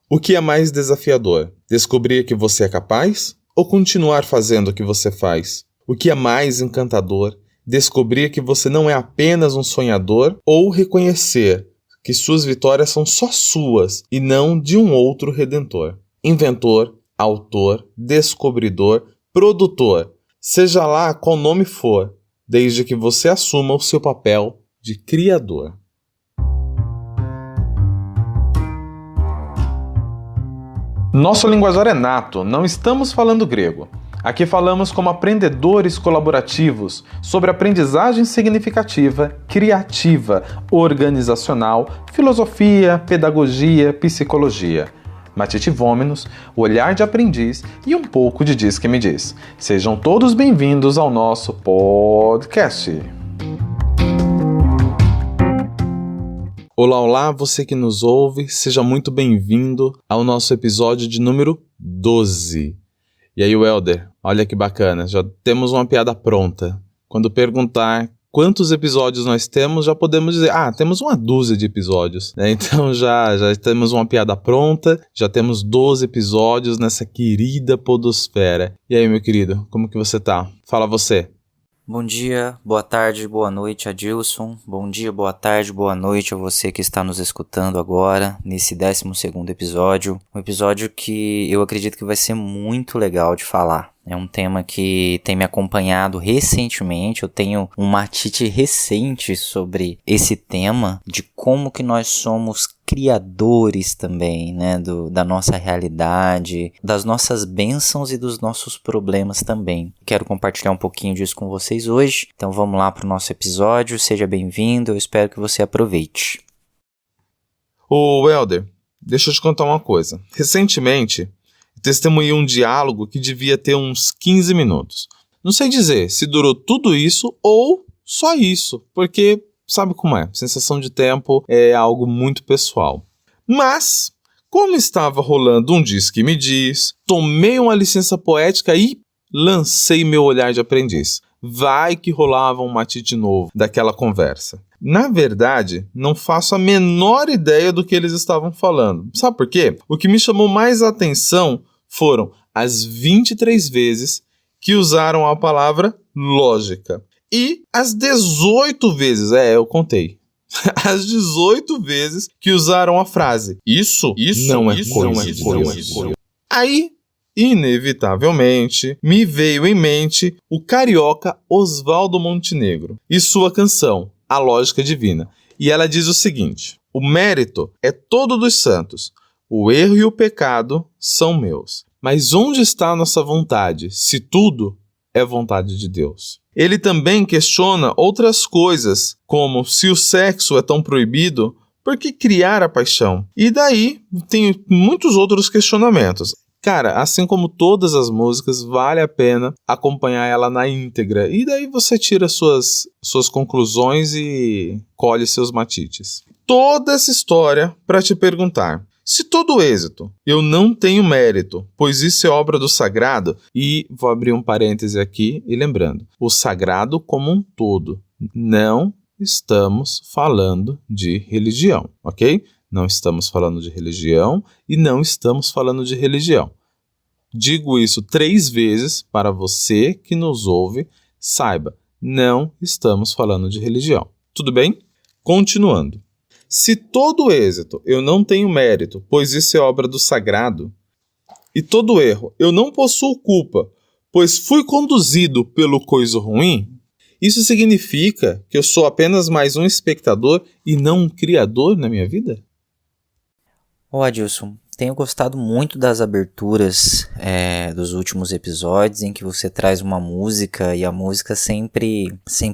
O que é mais desafiador? Descobrir que você é capaz ou continuar fazendo o que você faz? O que é mais encantador? Descobrir que você não é apenas um sonhador ou reconhecer que suas vitórias são só suas e não de um outro redentor? Inventor, autor, descobridor, produtor, seja lá qual nome for, desde que você assuma o seu papel de criador. Nosso linguajar é nato, não estamos falando grego. Aqui falamos como aprendedores colaborativos sobre aprendizagem significativa, criativa, organizacional, filosofia, pedagogia, psicologia. Matite Vômenos, o olhar de aprendiz e um pouco de Diz que me diz. Sejam todos bem-vindos ao nosso podcast. Olá, olá, você que nos ouve, seja muito bem-vindo ao nosso episódio de número 12. E aí, Welder, olha que bacana, já temos uma piada pronta. Quando perguntar quantos episódios nós temos, já podemos dizer, temos uma dúzia de episódios, né? Então já temos uma piada pronta, já temos 12 episódios nessa querida podosfera. E aí, meu querido, como que você tá? Fala você. Bom dia, boa tarde, boa noite, Adilson. Bom dia, boa tarde, boa noite a você que está nos escutando agora, nesse 12º episódio. Um episódio que eu acredito que vai ser muito legal de falar. É um tema que tem me acompanhado recentemente, eu tenho um matite recente sobre esse tema, de como que nós somos criadores também, né, da nossa realidade, das nossas bênçãos e dos nossos problemas também. Quero compartilhar um pouquinho disso com vocês hoje, então vamos lá para o nosso episódio, seja bem-vindo, eu espero que você aproveite. Ô, Welder, deixa eu te contar uma coisa. Recentemente, testemunhei um diálogo que devia ter uns 15 minutos. Não sei dizer se durou tudo isso ou só isso, porque sabe como é, sensação de tempo é algo muito pessoal. Mas, como estava rolando um Diz que me diz, tomei uma licença poética e lancei meu olhar de aprendiz. Vai que rolava um matite novo daquela conversa. Na verdade, não faço a menor ideia do que eles estavam falando. Sabe por quê? O que me chamou mais a atenção foram as 23 vezes que usaram a palavra lógica. E as 18 vezes, eu contei, as 18 vezes que usaram a frase Isso não é coisa. Aí, inevitavelmente, me veio em mente o carioca Oswaldo Montenegro e sua canção, A Lógica Divina. E ela diz o seguinte: o mérito é todo dos santos, o erro e o pecado são meus. Mas onde está a nossa vontade, se tudo é vontade de Deus? Ele também questiona outras coisas, como se o sexo é tão proibido, por que criar a paixão? E daí tem muitos outros questionamentos. Cara, assim como todas as músicas, vale a pena acompanhar ela na íntegra. E daí você tira suas conclusões e colhe seus matites. Toda essa história para te perguntar: se todo êxito eu não tenho mérito, pois isso é obra do sagrado, e vou abrir um parêntese aqui e lembrando, o sagrado como um todo, não estamos falando de religião, ok? Não estamos falando de religião e não estamos falando de religião. Digo isso 3 vezes para você que nos ouve, saiba, não estamos falando de religião. Tudo bem? Continuando. Se todo êxito eu não tenho mérito, pois isso é obra do sagrado, e todo erro eu não possuo culpa, pois fui conduzido pelo coisa ruim, isso significa que eu sou apenas mais um espectador e não um criador na minha vida? Adilson, tenho gostado muito das aberturas dos últimos episódios em que você traz uma música e a música sempre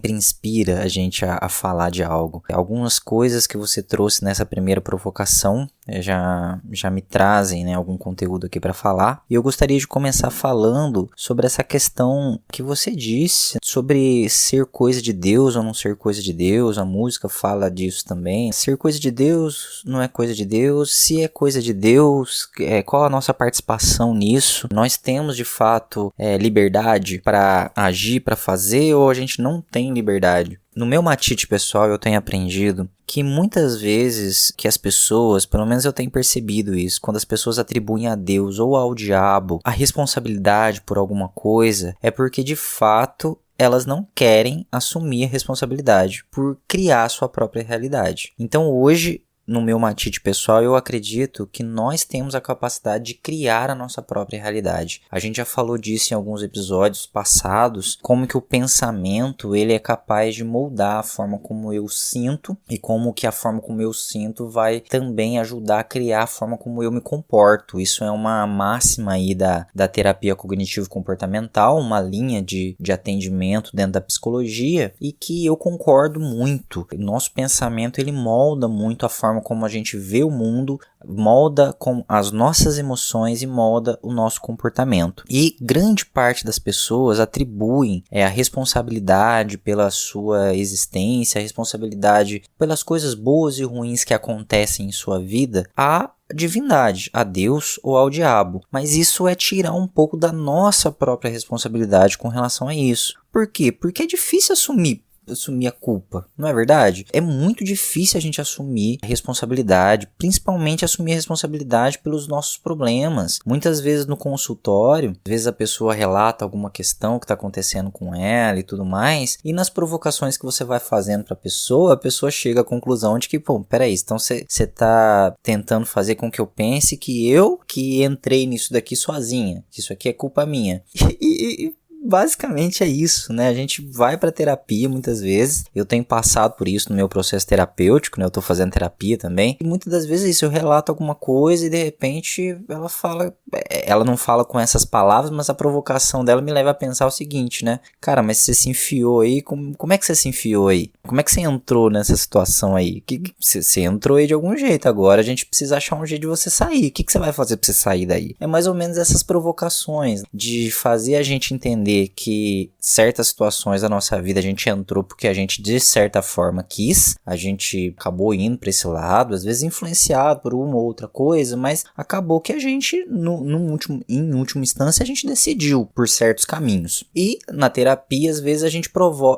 inspira a gente a falar de algo. Algumas coisas que você trouxe nessa primeira provocação já me trazem, né, algum conteúdo aqui para falar. E eu gostaria de começar falando sobre essa questão que você disse sobre ser coisa de Deus ou não ser coisa de Deus. A música fala disso também. Ser coisa de Deus não é coisa de Deus. Se é coisa de Deus, qual a nossa participação nisso? Nós temos de fato liberdade para agir, para fazer, ou a gente não tem liberdade? No meu matite pessoal, eu tenho aprendido que muitas vezes que as pessoas, pelo menos eu tenho percebido isso, quando as pessoas atribuem a Deus ou ao diabo a responsabilidade por alguma coisa, é porque de fato elas não querem assumir a responsabilidade por criar a sua própria realidade. Então hoje, no meu matite pessoal, eu acredito que nós temos a capacidade de criar a nossa própria realidade. A gente já falou disso em alguns episódios passados, como que o pensamento ele é capaz de moldar a forma como eu sinto e como que a forma como eu sinto vai também ajudar a criar a forma como eu me comporto. Isso é uma máxima aí da terapia cognitivo-comportamental, uma linha de atendimento dentro da psicologia e que eu concordo muito. Nosso pensamento ele molda muito a forma como a gente vê o mundo, molda com as nossas emoções e molda o nosso comportamento. E grande parte das pessoas atribuem a responsabilidade pela sua existência, a responsabilidade pelas coisas boas e ruins que acontecem em sua vida à divindade, a Deus ou ao diabo. Mas isso é tirar um pouco da nossa própria responsabilidade com relação a isso. Por quê? Porque é difícil assumir a culpa, não é verdade? É muito difícil a gente assumir a responsabilidade, principalmente assumir a responsabilidade pelos nossos problemas. Muitas vezes no consultório, às vezes a pessoa relata alguma questão que está acontecendo com ela e tudo mais, e nas provocações que você vai fazendo para a pessoa chega à conclusão de que, pô, peraí, então você está tentando fazer com que eu pense que eu que entrei nisso daqui sozinha, que isso aqui é culpa minha. Basicamente é isso, né? A gente vai pra terapia muitas vezes. Eu tenho passado por isso no meu processo terapêutico, né? Eu tô fazendo terapia também. E muitas das vezes é isso, eu relato alguma coisa e de repente ela não fala com essas palavras, mas a provocação dela me leva a pensar o seguinte, né? Cara, mas você se enfiou aí, como é que você se enfiou aí? Como é que você entrou nessa situação aí? Você entrou aí de algum jeito, agora a gente precisa achar um jeito de você sair. O que você vai fazer pra você sair daí? É mais ou menos essas provocações de fazer a gente entender que certas situações da nossa vida a gente entrou porque a gente de certa forma quis, a gente acabou indo para esse lado, às vezes influenciado por uma ou outra coisa, mas acabou que a gente em última instância a gente decidiu por certos caminhos. E na terapia às vezes a gente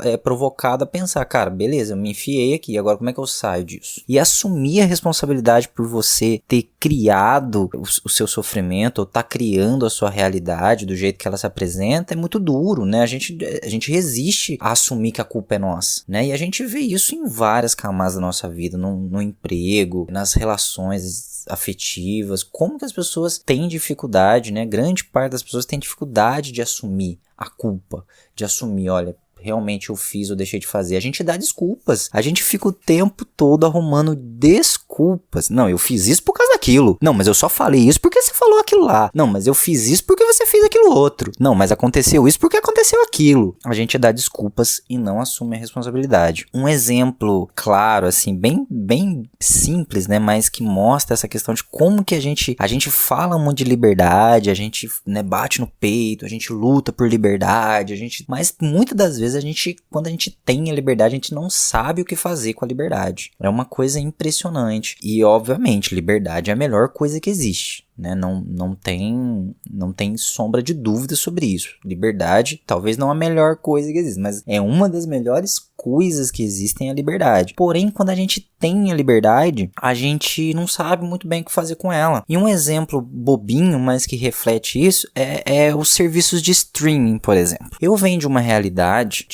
é provocado a pensar, cara, beleza, eu me enfiei aqui, agora como é que eu saio disso? E assumir a responsabilidade por você ter criado o seu sofrimento ou tá criando a sua realidade do jeito que ela se apresenta é muito duro, né? A gente resiste a assumir que a culpa é nossa, né? E a gente vê isso em várias camadas da nossa vida, no emprego, nas relações afetivas, como que as pessoas têm dificuldade, né? Grande parte das pessoas tem dificuldade de assumir a culpa, de assumir, olha, realmente eu fiz ou deixei de fazer. A gente dá desculpas. A gente fica o tempo todo arrumando desculpas. Não, eu fiz isso por causa daquilo. Não, mas eu só falei isso porque você falou aquilo lá. Não, mas eu fiz isso porque você fez aquilo outro. Não, mas aconteceu isso porque aconteceu aquilo. A gente dá desculpas e não assume a responsabilidade. Um exemplo claro, assim, bem simples, né, mas que mostra essa questão de como que a gente fala muito de liberdade, a gente, né, bate no peito, a gente luta por liberdade, mas muitas das vezes quando a gente tem a liberdade, a gente não sabe o que fazer com a liberdade. É uma coisa impressionante. E, obviamente, liberdade é a melhor coisa que existe, né? Não tem sombra de dúvida sobre isso. Liberdade, talvez não a melhor coisa que existe, mas é uma das melhores coisas que existem, a liberdade. Porém, quando a gente tem a liberdade, a gente não sabe muito bem o que fazer com ela. E um exemplo bobinho, mas que reflete isso, é os serviços de streaming, por exemplo. Eu venho de uma realidade,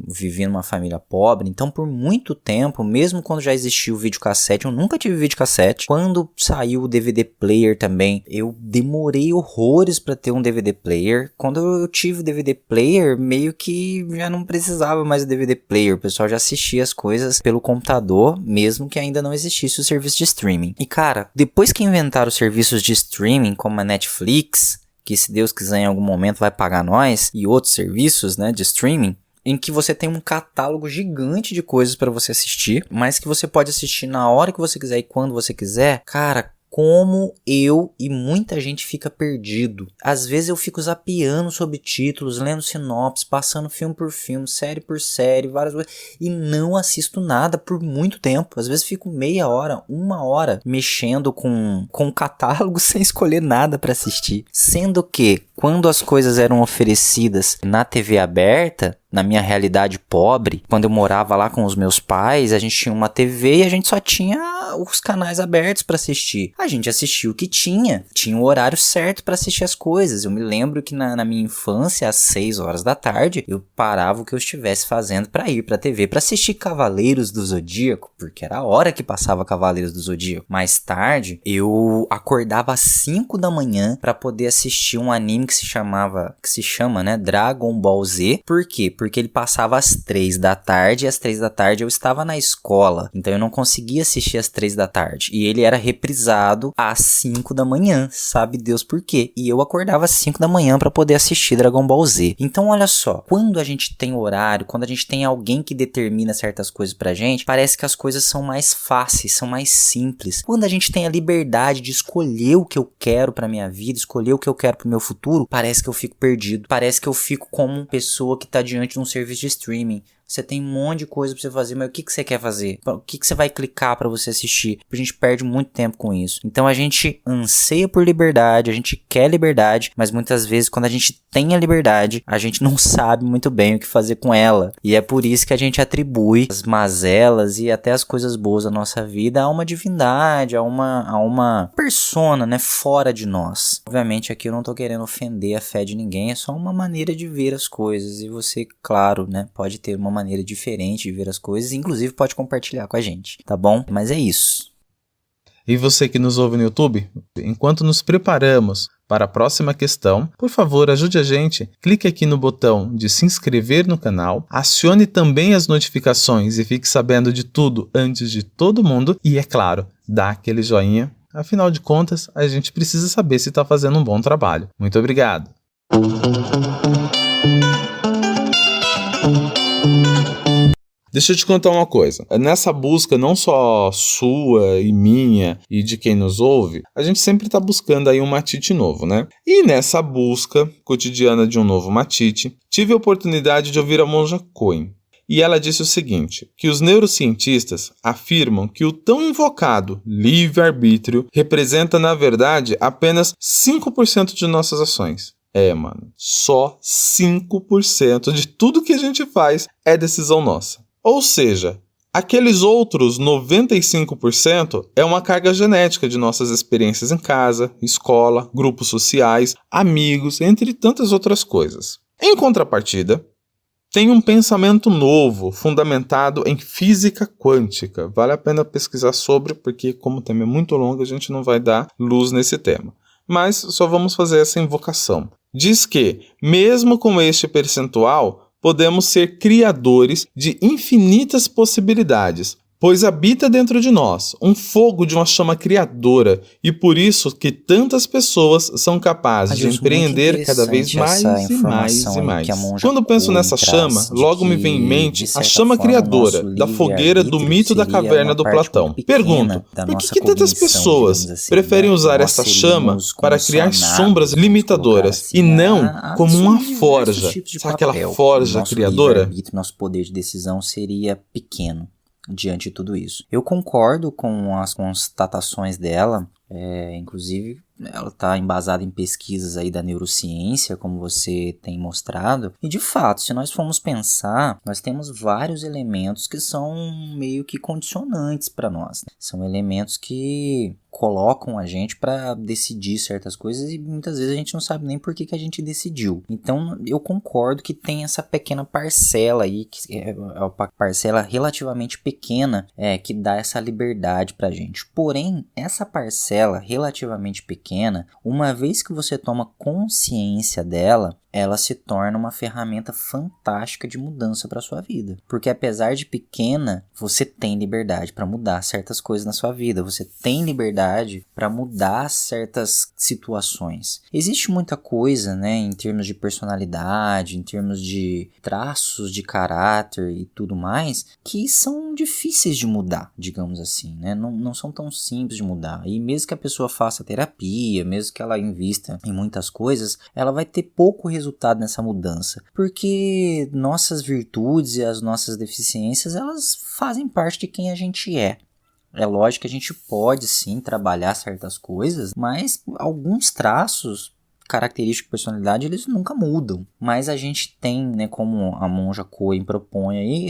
vivi numa família pobre, então por muito tempo, mesmo quando já existia o videocassete, eu nunca tive videocassete. Quando saiu o DVD player também, eu demorei horrores para ter um DVD player. Quando eu tive o DVD player, meio que já não precisava mais do DVD player. O pessoal já assistia as coisas pelo computador, mesmo que ainda não existisse o serviço de streaming. E cara, depois que inventaram os serviços de streaming, como a Netflix, que se Deus quiser em algum momento vai pagar nós, e outros serviços, né, de streaming, em que você tem um catálogo gigante de coisas para você assistir, mas que você pode assistir na hora que você quiser e quando você quiser, cara, como eu e muita gente fica perdido. Às vezes eu fico zapeando sobre títulos, lendo sinopse, passando filme por filme, série por série, várias coisas, e não assisto nada por muito tempo. Às vezes fico meia hora, uma hora, mexendo com o catálogo sem escolher nada para assistir. Sendo que, quando as coisas eram oferecidas na TV aberta, na minha realidade pobre, quando eu morava lá com os meus pais, a gente tinha uma TV e a gente só tinha os canais abertos para assistir. A gente assistia o que tinha o horário certo para assistir as coisas. Eu me lembro que na minha infância, às 6 horas da tarde, eu parava o que eu estivesse fazendo para ir pra TV para assistir Cavaleiros do Zodíaco, porque era a hora que passava Cavaleiros do Zodíaco. Mais tarde, eu acordava às 5 da manhã para poder assistir um anime que se chama, né, Dragon Ball Z. Por quê? Porque ele passava às 3 da tarde e às 3 da tarde eu estava na escola. Então eu não conseguia assistir às 3 da tarde. E ele era reprisado às 5 da manhã. Sabe Deus por quê? E eu acordava às 5 da manhã para poder assistir Dragon Ball Z. Então olha só, quando a gente tem horário, quando a gente tem alguém que determina certas coisas pra gente, parece que as coisas são mais fáceis, são mais simples. Quando a gente tem a liberdade de escolher o que eu quero pra minha vida, escolher o que eu quero pro meu futuro, parece que eu fico perdido. Parece que eu fico como uma pessoa que tá diante de um serviço de streaming. Você tem um monte de coisa pra você fazer, mas o que você quer fazer? O que você vai clicar pra você assistir? A gente perde muito tempo com isso. Então a gente anseia por liberdade, a gente quer liberdade, mas muitas vezes quando a gente tem a liberdade, a gente não sabe muito bem o que fazer com ela. E é por isso que a gente atribui as mazelas e até as coisas boas da nossa vida a uma divindade, a uma persona, né, fora de nós. Obviamente aqui eu não tô querendo ofender a fé de ninguém, é só uma maneira de ver as coisas. E você, claro, né, pode ter uma maneira diferente de ver as coisas, inclusive pode compartilhar com a gente, tá bom? Mas é isso. E você que nos ouve no YouTube, enquanto nos preparamos para a próxima questão, por favor, ajude a gente, clique aqui no botão de se inscrever no canal, acione também as notificações e fique sabendo de tudo antes de todo mundo e, é claro, dá aquele joinha. Afinal de contas, a gente precisa saber se está fazendo um bom trabalho. Muito obrigado! Deixa eu te contar uma coisa. Nessa busca, não só sua e minha e de quem nos ouve, a gente sempre está buscando aí um matite novo, né? E nessa busca cotidiana de um novo matite, tive a oportunidade de ouvir a Monja Coen. E ela disse o seguinte, que os neurocientistas afirmam que o tão invocado livre-arbítrio representa, na verdade, apenas 5% de nossas ações. Mano, só 5% de tudo que a gente faz é decisão nossa. Ou seja, aqueles outros 95% é uma carga genética de nossas experiências em casa, escola, grupos sociais, amigos, entre tantas outras coisas. Em contrapartida, tem um pensamento novo, fundamentado em física quântica. Vale a pena pesquisar sobre, porque como o tema é muito longo, a gente não vai dar luz nesse tema. Mas só vamos fazer essa invocação. Diz que, mesmo com este percentual, podemos ser criadores de infinitas possibilidades, pois habita dentro de nós um fogo de uma chama criadora e por isso que tantas pessoas são capazes de empreender cada vez mais e mais e mais. Quando penso nessa chama, logo me vem em mente a chama criadora da fogueira do mito da caverna do Platão. Pergunto, por que tantas pessoas preferem usar essa chama para criar sombras limitadoras e não como uma forja? Sabe aquela forja criadora? Nosso poder de decisão seria pequeno diante de tudo isso. Eu concordo com as constatações dela, inclusive ela está embasada em pesquisas aí da neurociência, como você tem mostrado, e de fato, se nós formos pensar, nós temos vários elementos que são meio que condicionantes para nós, né? São elementos que colocam a gente para decidir certas coisas e muitas vezes a gente não sabe nem por que a gente decidiu. Então eu concordo que tem essa pequena parcela aí, que é uma parcela relativamente pequena, que dá essa liberdade pra gente. Porém, essa parcela relativamente pequena, uma vez que você toma consciência dela, ela se torna uma ferramenta fantástica de mudança para sua vida. Porque apesar de pequena, você tem liberdade para mudar certas coisas na sua vida. Você tem liberdade para mudar certas situações. Existe muita coisa, né, em termos de personalidade, em termos de traços de caráter e tudo mais, que são difíceis de mudar, digamos assim, né? Não são tão simples de mudar. E mesmo que a pessoa faça terapia, mesmo que ela invista em muitas coisas, ela vai ter pouco resultado nessa mudança, porque nossas virtudes e as nossas deficiências, elas fazem parte de quem a gente é. É lógico que a gente pode sim trabalhar certas coisas, mas alguns traços característica de personalidade, eles nunca mudam. Mas a gente tem, né, como a monja Coen propõe aí,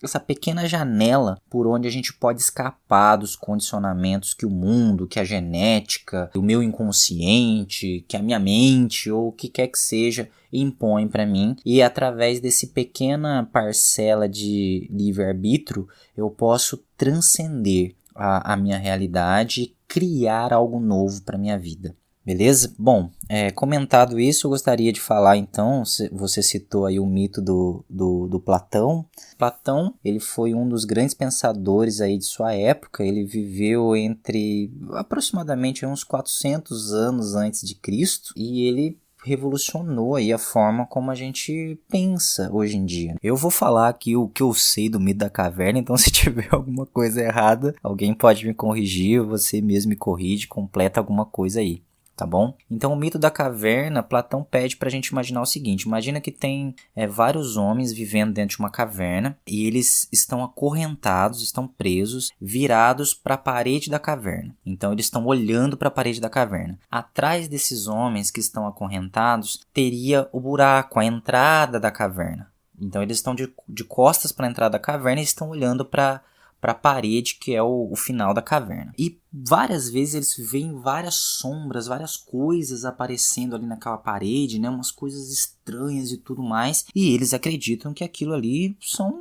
essa pequena janela por onde a gente pode escapar dos condicionamentos que o mundo, que a genética, o meu inconsciente, que a minha mente ou o que quer que seja impõe para mim. E através desse pequena parcela de livre-arbítrio eu posso transcender a minha realidade e criar algo novo para minha vida. Beleza? Bom, comentado isso, eu gostaria de falar então, você citou aí o mito do Platão. Platão, ele foi um dos grandes pensadores aí de sua época, ele viveu entre aproximadamente uns 400 anos antes de Cristo, e ele revolucionou aí a forma como a gente pensa hoje em dia. Eu vou falar aqui o que eu sei do mito da caverna, então se tiver alguma coisa errada, alguém pode me corrigir, você mesmo me corrige, completa alguma coisa aí. Tá bom? Então o mito da caverna, Platão pede pra gente imaginar o seguinte: imagina que tem vários homens vivendo dentro de uma caverna e eles estão acorrentados, estão presos, virados para a parede da caverna. Então eles estão olhando para a parede da caverna. Atrás desses homens que estão acorrentados teria o buraco, a entrada da caverna. Então eles estão de costas para a entrada da caverna e estão olhando para a parede, que é o final da caverna. E várias vezes eles veem várias sombras, várias coisas aparecendo ali naquela parede, né? Umas coisas estranhas e tudo mais. E eles acreditam que aquilo ali são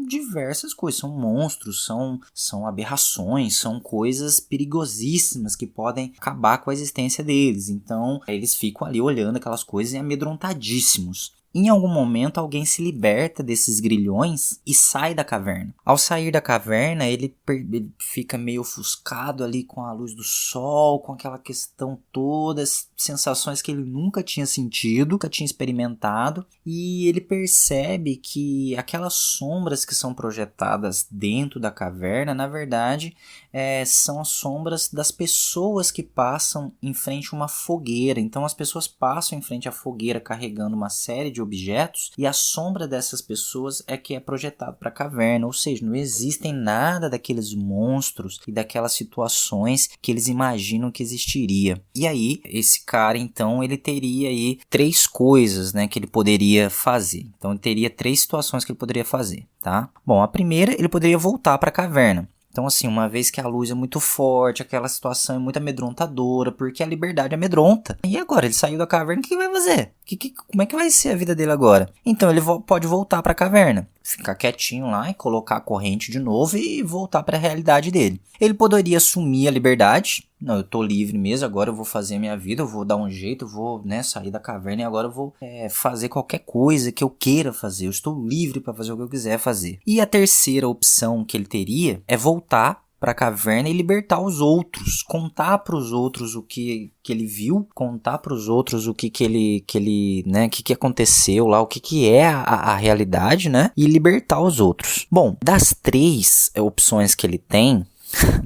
diversas coisas, são monstros, são aberrações, são coisas perigosíssimas que podem acabar com a existência deles. Então eles ficam ali olhando aquelas coisas e amedrontadíssimos. Em algum momento alguém se liberta desses grilhões e sai da caverna. Ao sair da caverna, ele fica meio ofuscado ali com a luz do sol, com aquela questão toda, sensações que ele nunca tinha sentido, nunca tinha experimentado, e ele percebe que aquelas sombras que são projetadas dentro da caverna, na verdade, são as sombras das pessoas que passam em frente a uma fogueira. Então as pessoas passam em frente à fogueira carregando uma série de objetos, e a sombra dessas pessoas é que é projetado para a caverna, ou seja, não existem nada daqueles monstros e daquelas situações que eles imaginam que existiria. E aí, esse cara, então, ele teria aí 3 coisas, né, que ele poderia fazer. Então, ele teria 3 situações que ele poderia fazer, tá? Bom, a primeira, ele poderia voltar para a caverna. Então, assim, uma vez que a luz é muito forte, aquela situação é muito amedrontadora, porque a liberdade amedronta. E agora? Ele saiu da caverna, o que vai fazer? Como é que vai ser a vida dele agora? Então, ele pode voltar para a caverna, ficar quietinho lá e colocar a corrente de novo e voltar para a realidade dele. Ele poderia assumir a liberdade. Não, eu tô livre mesmo, agora eu vou fazer a minha vida, eu vou dar um jeito, eu vou, né, sair da caverna e agora eu vou fazer qualquer coisa que eu queira fazer. Eu estou livre para fazer o que eu quiser fazer. E a terceira opção que ele teria é voltar para a caverna e libertar os outros, contar para os outros o que ele viu, contar para os outros o que ele, né, o que aconteceu lá, o que é a realidade, né, e libertar os outros. Bom, das 3 opções que ele tem,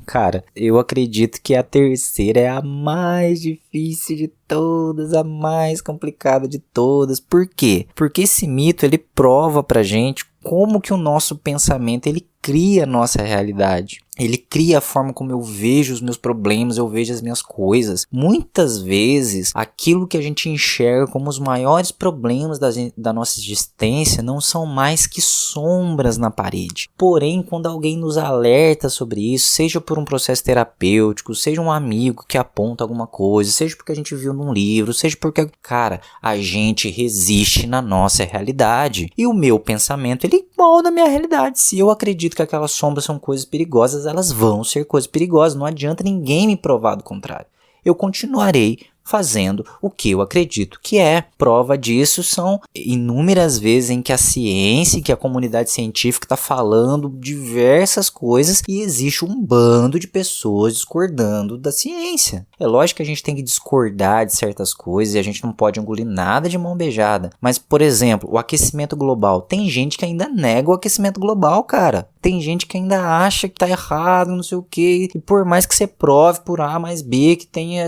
cara, eu acredito que a terceira é a mais difícil de todas, a mais complicada de todas. Por quê? Porque esse mito, ele prova pra gente como que o nosso pensamento, ele cria a nossa realidade. Ele cria a forma como eu vejo os meus problemas, eu vejo as minhas coisas. Muitas vezes, aquilo que a gente enxerga como os maiores problemas da nossa existência não são mais que sombras na parede. Porém, quando alguém nos alerta sobre isso, seja por um processo terapêutico, seja um amigo que aponta alguma coisa, seja porque a gente viu num livro, seja porque, cara, a gente resiste na nossa realidade. E o meu pensamento, ele molda a minha realidade. Se eu acredito que aquelas sombras são coisas perigosas, elas vão ser coisas perigosas. Não adianta ninguém me provar do contrário. Eu continuarei fazendo o que eu acredito que é. Prova disso são inúmeras vezes em que a ciência, que a comunidade científica está falando diversas coisas e existe um bando de pessoas discordando da ciência. É lógico que a gente tem que discordar de certas coisas e a gente não pode engolir nada de mão beijada. Mas, por exemplo, o aquecimento global. Tem gente que ainda nega o aquecimento global, cara. Tem gente que ainda acha que tá errado, não sei o que. E por mais que você prove por A mais B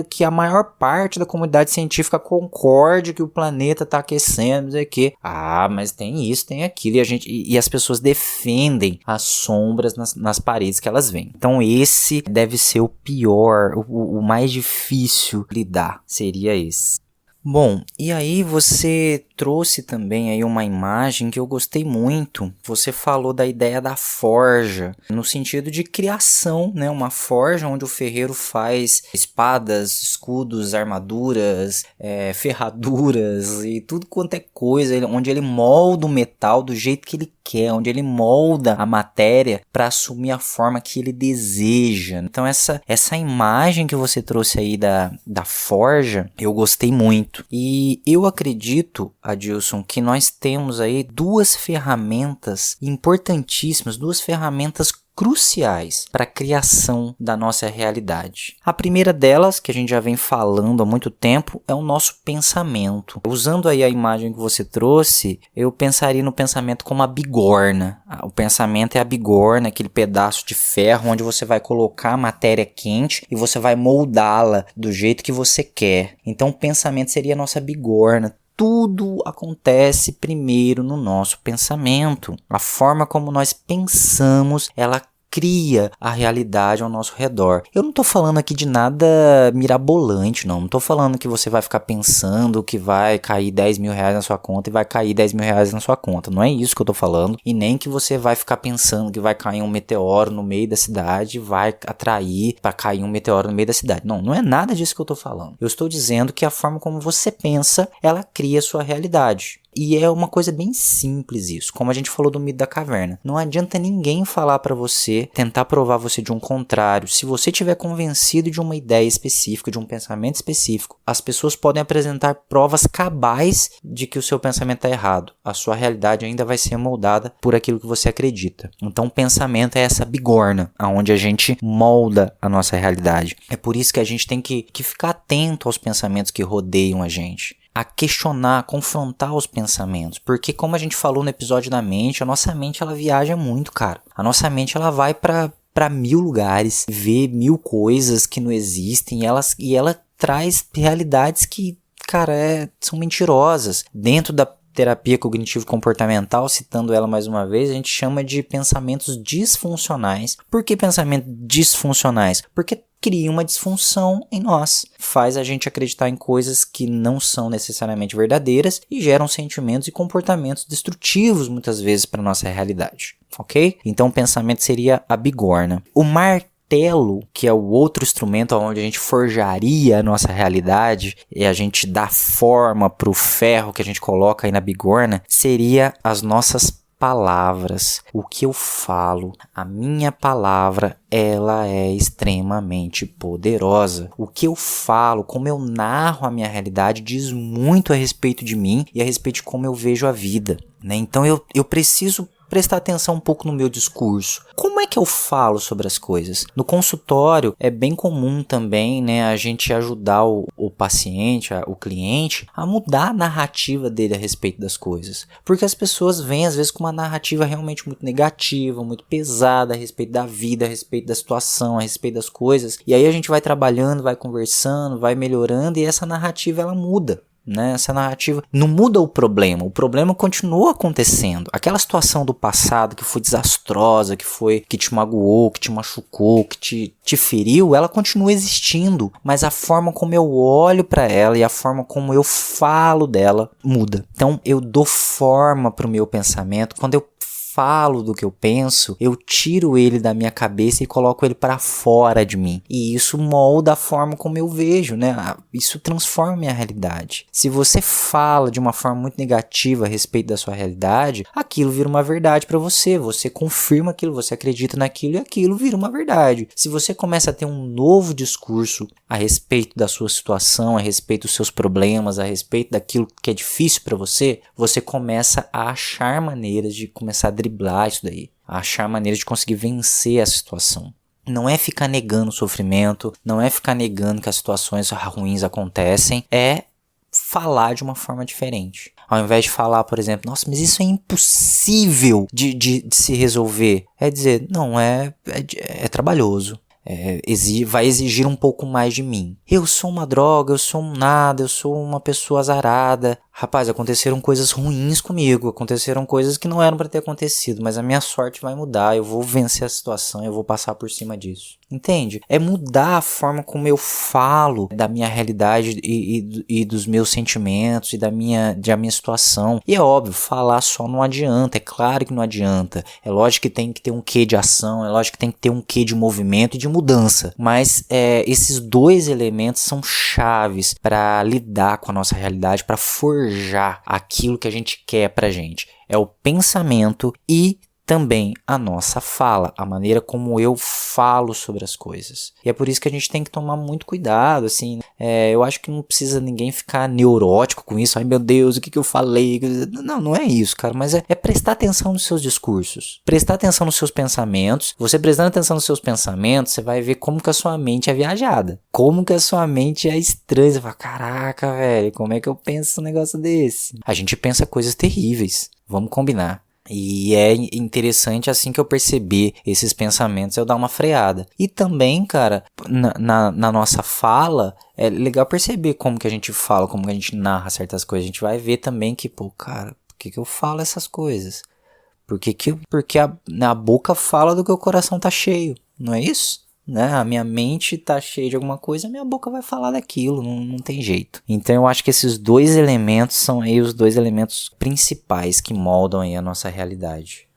que a maior parte da comunidade científica concorde que o planeta tá aquecendo, não sei o que. Ah, mas tem isso, tem aquilo. E as pessoas defendem as sombras nas paredes que elas veem. Então esse deve ser o pior, o mais difícil lidar. Seria esse. Bom, e aí você trouxe também aí uma imagem que eu gostei muito. Você falou da ideia da forja, no sentido de criação, né? Uma forja onde o ferreiro faz espadas, escudos, armaduras, ferraduras e tudo quanto é coisa, onde ele molda o metal do jeito que ele quer, onde ele molda a matéria para assumir a forma que ele deseja. Então essa imagem que você trouxe aí da forja, eu gostei muito. E eu acredito, Adilson, que nós temos aí duas ferramentas importantíssimas, duas ferramentas cruciais para a criação da nossa realidade. A primeira delas, que a gente já vem falando há muito tempo, é o nosso pensamento. Usando aí a imagem que você trouxe, eu pensaria no pensamento como a bigorna. O pensamento é a bigorna, aquele pedaço de ferro onde você vai colocar a matéria quente e você vai moldá-la do jeito que você quer. Então o pensamento seria a nossa bigorna. Tudo acontece primeiro no nosso pensamento. A forma como nós pensamos, ela cria a realidade ao nosso redor. Eu não estou falando aqui de nada mirabolante, não. Não estou falando que você vai ficar pensando que vai cair 10 mil reais na sua conta e vai cair 10 mil reais na sua conta. Não é isso que eu estou falando. E nem que você vai ficar pensando que vai cair um meteoro no meio da cidade e vai atrair para cair um meteoro no meio da cidade. Não, não é nada disso que eu estou falando. Eu estou dizendo que a forma como você pensa, ela cria a sua realidade. E é uma coisa bem simples isso, como a gente falou do mito da caverna. Não adianta ninguém falar para você, tentar provar você de um contrário. Se você estiver convencido de uma ideia específica, de um pensamento específico, as pessoas podem apresentar provas cabais de que o seu pensamento está errado. A sua realidade ainda vai ser moldada por aquilo que você acredita. Então o pensamento é essa bigorna, onde a gente molda a nossa realidade. É por isso que a gente tem que ficar atento aos pensamentos que rodeiam a gente. A questionar, a confrontar os pensamentos, porque como a gente falou no episódio da mente, a nossa mente ela viaja muito, cara. A nossa mente ela vai para 1000 lugares, vê 1000 coisas que não existem e ela traz realidades que, cara, são mentirosas. Dentro da terapia cognitivo-comportamental, citando ela mais uma vez, a gente chama de pensamentos disfuncionais. Por que pensamentos disfuncionais? Porque cria uma disfunção em nós, faz a gente acreditar em coisas que não são necessariamente verdadeiras e geram sentimentos e comportamentos destrutivos muitas vezes para nossa realidade, ok? Então o pensamento seria a bigorna. O martelo, que é o outro instrumento onde a gente forjaria a nossa realidade e a gente dá forma para o ferro que a gente coloca aí na bigorna, seria as nossas palavras. O que eu falo, a minha palavra, ela é extremamente poderosa. O que eu falo, como eu narro a minha realidade, diz muito a respeito de mim e a respeito de como eu vejo a vida, né? Então eu preciso prestar atenção um pouco no meu discurso. Como é que eu falo sobre as coisas? No consultório é bem comum também, né, a gente ajudar o paciente, o cliente, a mudar a narrativa dele a respeito das coisas. Porque as pessoas vêm às vezes com uma narrativa realmente muito negativa, muito pesada a respeito da vida, a respeito da situação, a respeito das coisas. E aí a gente vai trabalhando, vai conversando, vai melhorando e essa narrativa ela muda. Né? Essa narrativa não muda o problema continua acontecendo. Aquela situação do passado que foi desastrosa, que te magoou, que te machucou, que te feriu, ela continua existindo, mas a forma como eu olho para ela e a forma como eu falo dela muda. Então eu dou forma para o meu pensamento. Quando eu falo do que eu penso, eu tiro ele da minha cabeça e coloco ele para fora de mim. E isso molda a forma como eu vejo, né? Isso transforma a minha realidade. Se você fala de uma forma muito negativa a respeito da sua realidade, aquilo vira uma verdade para você. Você confirma aquilo, você acredita naquilo e aquilo vira uma verdade. Se você começa a ter um novo discurso a respeito da sua situação, a respeito dos seus problemas, a respeito daquilo que é difícil para você, você começa a achar maneiras de começar a driblar isso daí, a achar maneiras de conseguir vencer a situação. Não é ficar negando o sofrimento, não é ficar negando que as situações ruins acontecem, é falar de uma forma diferente. Ao invés de falar, por exemplo, nossa, mas isso é impossível de se resolver, é dizer, não, é trabalhoso. Vai exigir um pouco mais de mim. Eu sou uma droga, eu sou um nada, eu sou uma pessoa azarada. Rapaz, aconteceram coisas ruins comigo, aconteceram coisas que não eram para ter acontecido, mas a minha sorte vai mudar, eu vou vencer a situação, eu vou passar por cima disso. entende? É mudar a forma como eu falo da minha realidade e dos meus sentimentos e da minha situação. E é óbvio, falar só não adianta, é claro que não adianta. É lógico que tem que ter um quê de ação, é lógico que tem que ter um quê de movimento e de mudança. Mas esses dois elementos são chaves para lidar com a nossa realidade, para forjar aquilo que a gente quer pra gente. É o pensamento e também a nossa fala, a maneira como eu falo sobre as coisas. E é por isso que a gente tem que tomar muito cuidado, assim. Eu acho que não precisa ninguém ficar neurótico com isso. Ai meu Deus, o que eu falei? Não é isso, cara, mas é prestar atenção nos seus discursos. Prestar atenção nos seus pensamentos. Você prestando atenção nos seus pensamentos, você vai ver como que a sua mente é viajada. Como que a sua mente é estranha. Você fala, caraca, velho, como é que eu penso um negócio desse? A gente pensa coisas terríveis. Vamos combinar. E é interessante, assim que eu perceber esses pensamentos, eu dar uma freada. E também, cara, na nossa fala, é legal perceber como que a gente fala, como que a gente narra certas coisas. A gente vai ver também que, pô, cara, por que eu falo essas coisas? Porque a boca fala do que o coração tá cheio, não é isso? Né? A minha mente tá cheia de alguma coisa, a minha boca vai falar daquilo, não tem jeito. Então eu acho que esses dois elementos são aí os dois elementos principais que moldam aí a nossa realidade.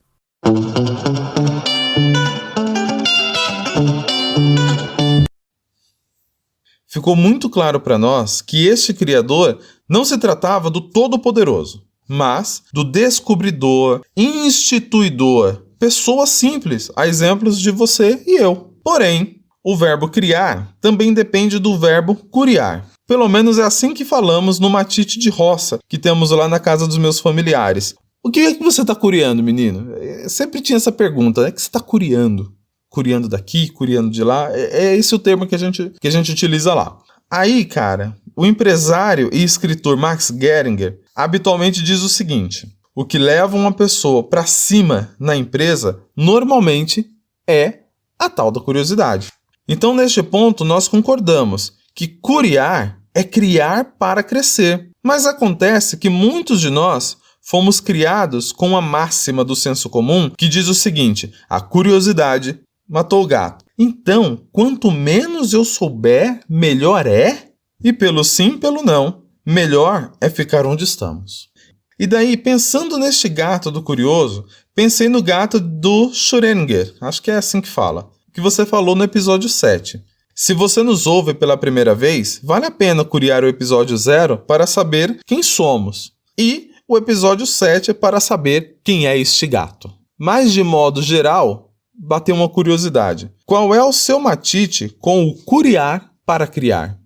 Ficou muito claro para nós que este Criador não se tratava do Todo-Poderoso, mas do descobridor, instituidor, pessoa simples, a exemplos de você e eu. Porém, o verbo criar também depende do verbo curiar. Pelo menos é assim que falamos no matite de roça que temos lá na casa dos meus familiares. O que é que você está curiando, menino? Sempre tinha essa pergunta, né? O que você está curiando? Curiando daqui, curiando de lá? É esse o termo que a gente utiliza lá. Aí, cara, o empresário e escritor Max Geringer habitualmente diz o seguinte: o que leva uma pessoa para cima na empresa normalmente é a tal da curiosidade. Então, neste ponto, nós concordamos que curiar é criar para crescer. Mas acontece que muitos de nós fomos criados com a máxima do senso comum que diz o seguinte: a curiosidade matou o gato. Então, quanto menos eu souber, melhor é? E pelo sim, pelo não, melhor é ficar onde estamos. E daí, pensando neste gato do curioso, pensei no gato do Schrödinger, acho que é assim que fala, que você falou no episódio 7. Se você nos ouve pela primeira vez, vale a pena curiar o episódio 0 para saber quem somos. E o episódio 7 para saber quem é este gato. Mas de modo geral, bateu uma curiosidade. Qual é o seu matite com o curiar para criar?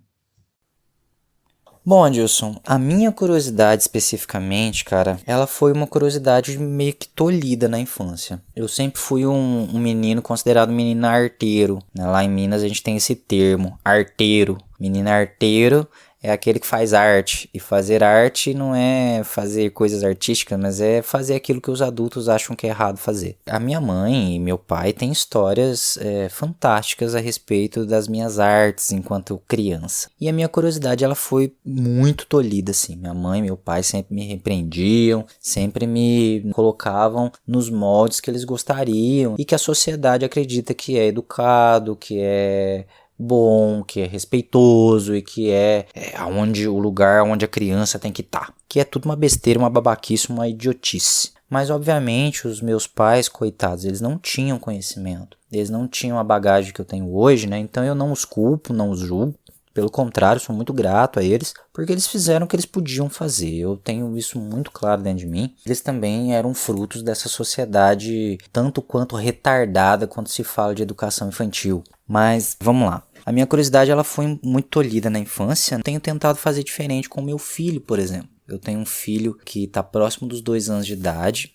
Bom, Adilson, a minha curiosidade especificamente, cara, ela foi uma curiosidade meio que tolhida na infância. Eu sempre fui um menino considerado menino arteiro, né? Lá em Minas a gente tem esse termo, arteiro. Menino arteiro é aquele que faz arte. E fazer arte não é fazer coisas artísticas, mas é fazer aquilo que os adultos acham que é errado fazer. A minha mãe e meu pai têm histórias fantásticas a respeito das minhas artes enquanto criança. E a minha curiosidade ela foi muito tolhida, assim. Minha mãe e meu pai sempre me repreendiam, sempre me colocavam nos moldes que eles gostariam e que a sociedade acredita que é educado, que é bom, que é respeitoso e que é o lugar onde a criança tem que estar. Que é tudo uma besteira, uma babaquice, uma idiotice. Mas obviamente os meus pais, coitados, eles não tinham conhecimento. Eles não tinham a bagagem que eu tenho hoje, né? Então eu não os culpo, não os julgo. Pelo contrário, sou muito grato a eles, porque eles fizeram o que eles podiam fazer. Eu tenho isso muito claro dentro de mim. Eles também eram frutos dessa sociedade tanto quanto retardada quando se fala de educação infantil. Mas vamos lá. A minha curiosidade ela foi muito tolhida na infância. Tenho tentado fazer diferente com meu filho, por exemplo. Eu tenho um filho que está próximo dos 2 anos de idade.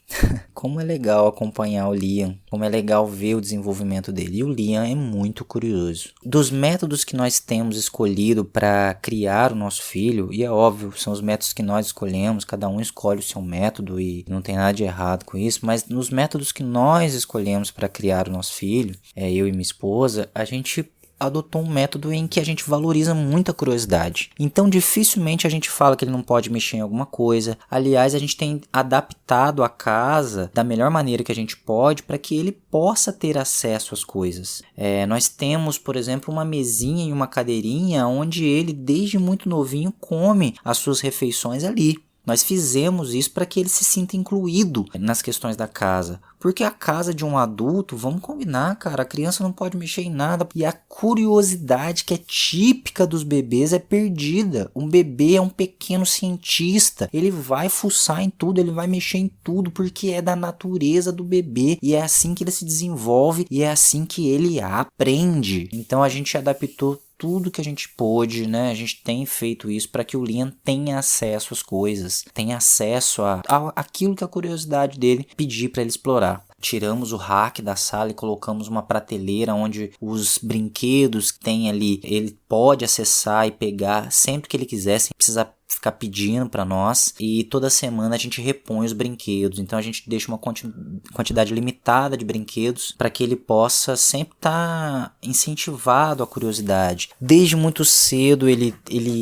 Como é legal acompanhar o Liam. Como é legal ver o desenvolvimento dele. E o Liam é muito curioso. Dos métodos que nós temos escolhido para criar o nosso filho, e é óbvio, são os métodos que nós escolhemos, cada um escolhe o seu método e não tem nada de errado com isso, mas nos métodos que nós escolhemos para criar o nosso filho, eu e minha esposa, a gente adotou um método em que a gente valoriza muito a curiosidade. Então dificilmente a gente fala que ele não pode mexer em alguma coisa. Aliás, a gente tem adaptado a casa da melhor maneira que a gente pode para que ele possa ter acesso às coisas. Nós temos, por exemplo, uma mesinha e uma cadeirinha onde ele, desde muito novinho, come as suas refeições ali. Nós fizemos isso para que ele se sinta incluído nas questões da casa. Porque a casa de um adulto, vamos combinar, cara, a criança não pode mexer em nada. E a curiosidade que é típica dos bebês é perdida. Um bebê é um pequeno cientista. Ele vai fuçar em tudo, ele vai mexer em tudo, porque é da natureza do bebê. E é assim que ele se desenvolve e é assim que ele aprende. Então a gente adaptou tudo que a gente pôde, né? A gente tem feito isso para que o Liam tenha acesso às coisas, tenha acesso a aquilo que a curiosidade dele pedir para ele explorar. Tiramos o rack da sala e colocamos uma prateleira onde os brinquedos que tem ali, ele pode acessar e pegar sempre que ele quiser, sem precisar ficar pedindo para nós, e toda semana a gente repõe os brinquedos. Então a gente deixa uma quantidade limitada de brinquedos para que ele possa sempre estar incentivado à curiosidade. Desde muito cedo ele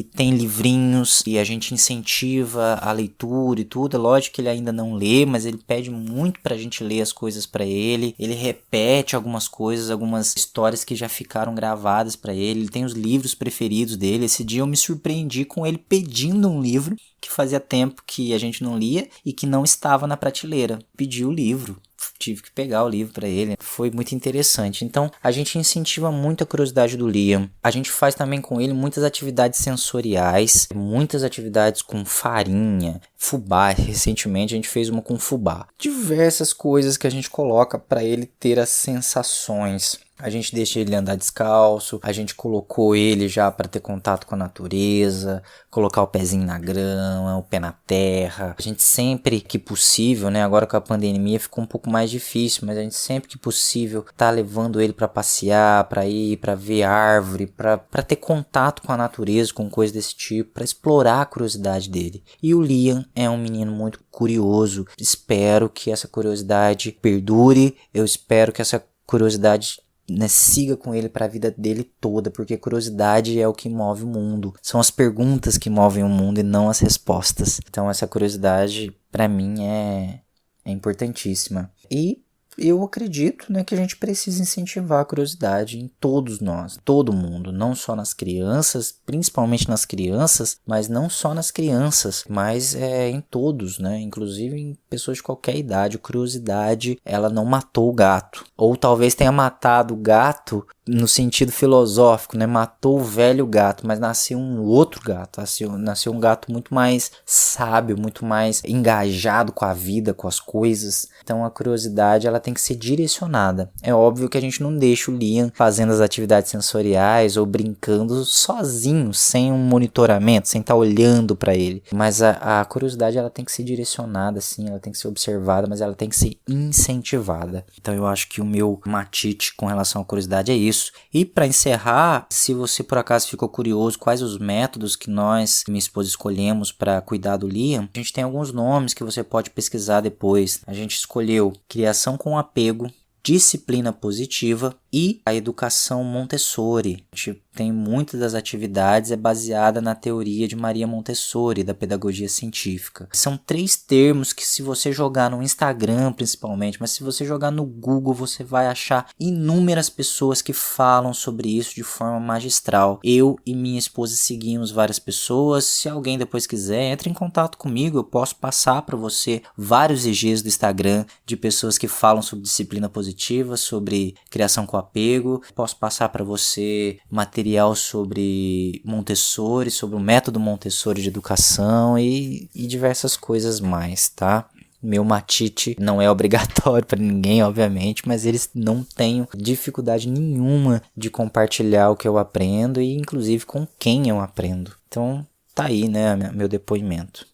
tem livrinhos e a gente incentiva a leitura e tudo. É lógico que ele ainda não lê, mas ele pede muito pra gente ler as coisas para ele. Ele repete algumas coisas, algumas histórias que já ficaram gravadas para ele. Ele tem os livros preferidos dele. Esse dia eu me surpreendi com ele pedindo um livro que fazia tempo que a gente não lia e que não estava na prateleira. Pediu o livro, tive que pegar o livro para ele, foi muito interessante. Então a gente incentiva muito a curiosidade do Liam. A gente faz também com ele muitas atividades sensoriais, muitas atividades com farinha, fubá. Recentemente a gente fez uma com fubá. Diversas coisas que a gente coloca para ele ter as sensações. A gente deixa ele andar descalço, a gente colocou ele já para ter contato com a natureza, colocar o pezinho na grama, o pé na terra. A gente sempre que possível, né? Agora com a pandemia ficou um pouco mais difícil, mas a gente sempre que possível tá levando ele para passear, para ir, para ver árvore, para ter contato com a natureza, com coisas desse tipo, para explorar a curiosidade dele. E o Liam é um menino muito curioso. Espero que essa curiosidade perdure. Eu espero que essa curiosidade siga com ele para a vida dele toda, porque curiosidade é o que move o mundo. São as perguntas que movem o mundo e não as respostas. Então essa curiosidade para mim é importantíssima. E eu acredito, né, que a gente precisa incentivar a curiosidade em todos nós, todo mundo, não só nas crianças, principalmente nas crianças, mas não só nas crianças, mas em todos, né, inclusive em pessoas de qualquer idade. A curiosidade, ela não matou o gato, ou talvez tenha matado o gato no sentido filosófico, né, matou o velho gato, mas nasceu um outro gato, nasceu um gato muito mais sábio, muito mais engajado com a vida, com as coisas. Então a curiosidade, ela tem que ser direcionada. É óbvio que a gente não deixa o Liam fazendo as atividades sensoriais ou brincando sozinho, sem um monitoramento, sem estar olhando para ele. Mas a curiosidade, ela tem que ser direcionada, sim, ela tem que ser observada, mas ela tem que ser incentivada. Então eu acho que o meu matite com relação à curiosidade é isso. E para encerrar, se você por acaso ficou curioso quais os métodos que nós, minha esposa, escolhemos para cuidar do Liam, a gente tem alguns nomes que você pode pesquisar depois. A gente escolheu criação com apego, disciplina positiva e a educação Montessori. A gente tem muitas das atividades baseada na teoria de Maria Montessori, da pedagogia científica. São 3 termos que, se você jogar no Instagram principalmente, mas se você jogar no Google, você vai achar inúmeras pessoas que falam sobre isso de forma magistral. Eu e minha esposa seguimos várias pessoas. Se alguém depois quiser, entre em contato comigo, eu posso passar para você vários IGs do Instagram de pessoas que falam sobre disciplina positiva, sobre criação com apego. Posso passar para você material sobre Montessori, sobre o método Montessori de educação e diversas coisas mais, tá? Meu matite não é obrigatório para ninguém, obviamente, mas eles não têm dificuldade nenhuma de compartilhar o que eu aprendo e inclusive com quem eu aprendo. Então tá aí, né, meu depoimento.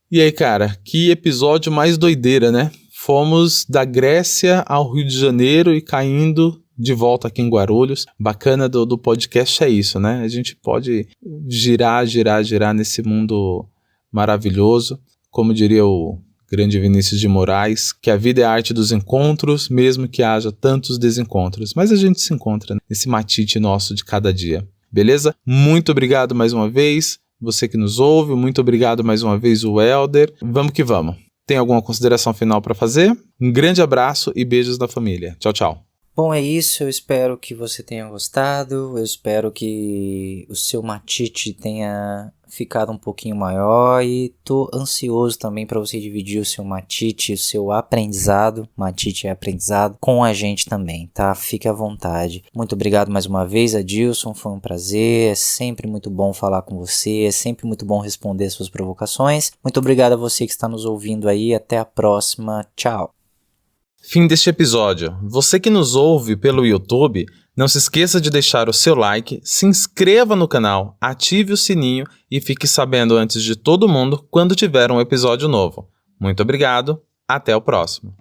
E aí, cara, que episódio mais doideira, né? Fomos da Grécia ao Rio de Janeiro e caindo de volta aqui em Guarulhos. Bacana do podcast é isso, né? A gente pode girar nesse mundo maravilhoso. Como diria o grande Vinícius de Moraes, que a vida é a arte dos encontros, mesmo que haja tantos desencontros. Mas a gente se encontra nesse matite nosso de cada dia. Beleza? Muito obrigado mais uma vez, você que nos ouve. Muito obrigado mais uma vez, o Helder. Vamos que vamos. Tem alguma consideração final para fazer? Um grande abraço e beijos da família. Tchau, tchau. Bom, é isso. Eu espero que você tenha gostado. Eu espero que o seu matite tenha ficado um pouquinho maior. E tô ansioso também para você dividir o seu matite, o seu aprendizado. Matite é aprendizado com a gente também, tá? Fique à vontade. Muito obrigado mais uma vez, Adilson. Foi um prazer. É sempre muito bom falar com você. É sempre muito bom responder suas provocações. Muito obrigado a você que está nos ouvindo aí. Até a próxima. Tchau. Fim deste episódio. Você que nos ouve pelo YouTube, não se esqueça de deixar o seu like, se inscreva no canal, ative o sininho e fique sabendo antes de todo mundo quando tiver um episódio novo. Muito obrigado, até o próximo.